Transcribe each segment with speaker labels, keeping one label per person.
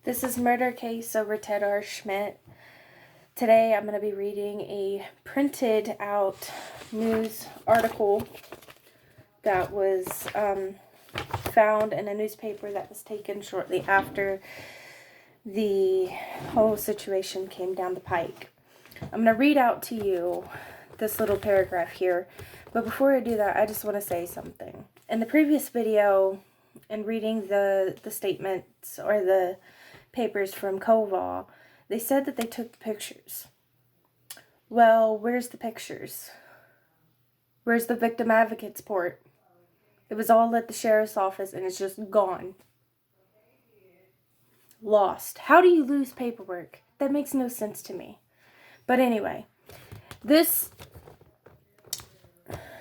Speaker 1: This is Murder Case over Ted R. Schmidt. Today I'm going to be reading a printed out news article that was found in a newspaper that was taken shortly after the whole situation came down the pike. I'm going to read out to you this little paragraph here, but before I do that, I just want to say something. In the previous video, and reading the statements or the papers from Koval, they said that they took the pictures. Well, where's the pictures? Where's the victim advocate's report? It was all at the sheriff's office and it's just gone. Lost. How do you lose paperwork? That makes no sense to me. But anyway, this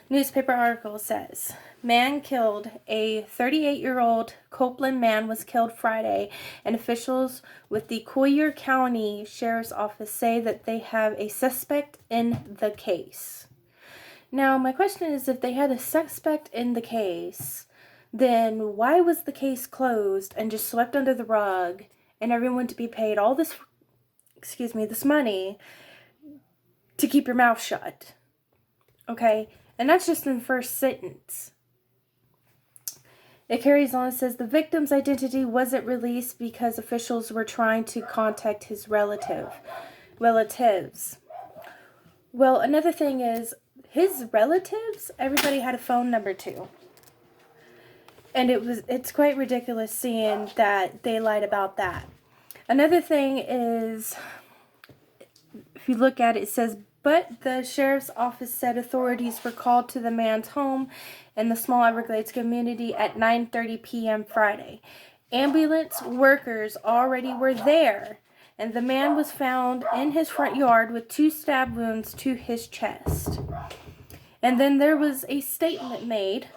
Speaker 1: newspaper article says, man killed. A 38-year-old Copeland man was killed Friday, and officials with the Collier County Sheriff's Office say that they have a suspect in the case. Now, my question is, if they had a suspect in the case, then why was the case closed and just swept under the rug and everyone to be paid all this, this money to keep your mouth shut? Okay? And that's just in the first sentence. It carries on, it says, the victim's identity wasn't released because officials were trying to contact his relatives. Well, another thing is, his relatives, everybody had a phone number too. And it's quite ridiculous seeing that they lied about that. Another thing is, if you look at it, it says, but the sheriff's office said authorities were called to the man's home in the small Everglades community at 9:30 p.m. Friday. Ambulance workers already were there, and the man was found in his front yard with 2 stab wounds to his chest. And then there was a statement made.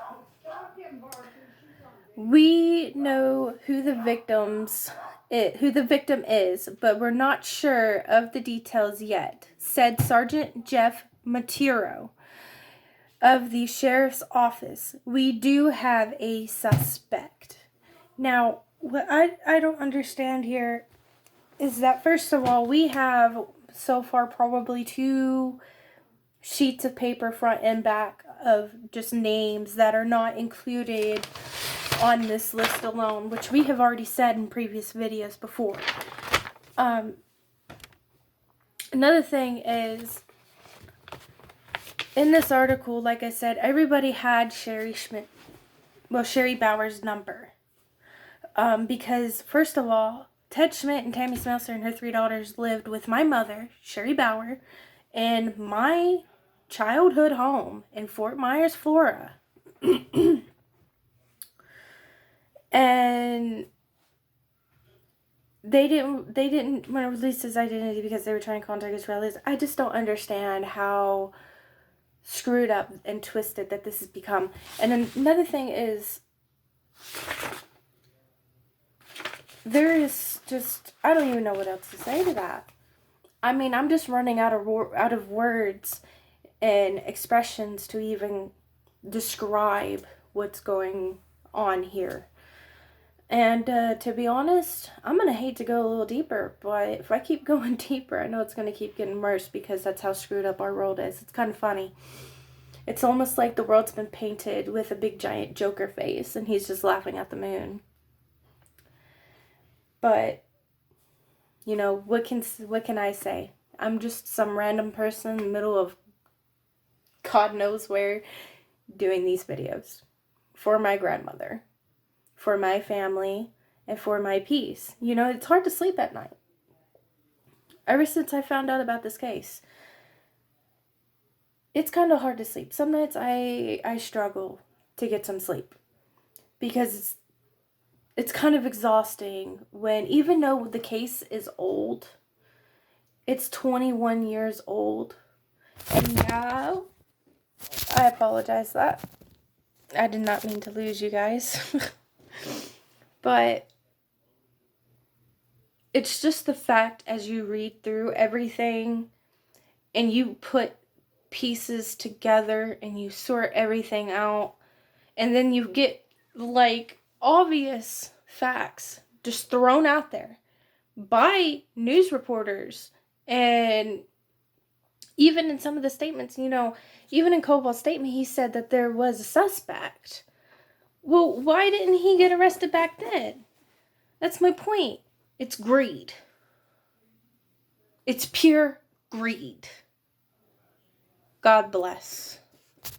Speaker 1: We know who the victim is, but we're not sure of the details yet, said Sergeant Jeff Matero of the sheriff's office. We do have a suspect. Now, what I don't understand here is that, first of all, we have so far probably 2 sheets of paper, front and back, of just names that are not included on this list alone, which we have already said in previous videos before. Another thing is, in this article, like I said, everybody had Sherry Bauer's number. Because, first of all, Ted Schmidt and Tammy Smelser and her 3 daughters lived with my mother, Sherry Bauer, in my childhood home in Fort Myers, Florida. And they didn't want to release his identity because they were trying to contact his relatives. I just don't understand how screwed up and twisted that this has become. And then another thing is, there is just, I don't even know what else to say to that. I mean, I'm just running out of words and expressions to even describe what's going on here. And to be honest, I'm going to hate to go a little deeper, but if I keep going deeper, I know it's going to keep getting worse because that's how screwed up our world is. It's kind of funny. It's almost like the world's been painted with a big giant Joker face and he's just laughing at the moon. But, you know, what can I say? I'm just some random person in the middle of God knows where doing these videos for my grandmother, for my family, and for my peace. You know, it's hard to sleep at night. Ever since I found out about this case, it's kind of hard to sleep. Some nights I struggle to get some sleep because it's kind of exhausting when, even though the case is old, it's 21 years old. And now, I apologize that I did not mean to lose you guys. But it's just the fact, as you read through everything and you put pieces together and you sort everything out, and then you get like obvious facts just thrown out there. by news reporters. And even in some of the statements, even in Cobalt's statement, he said that there was a suspect. Well, why didn't he get arrested back then? That's my point. It's greed. It's pure greed. God bless.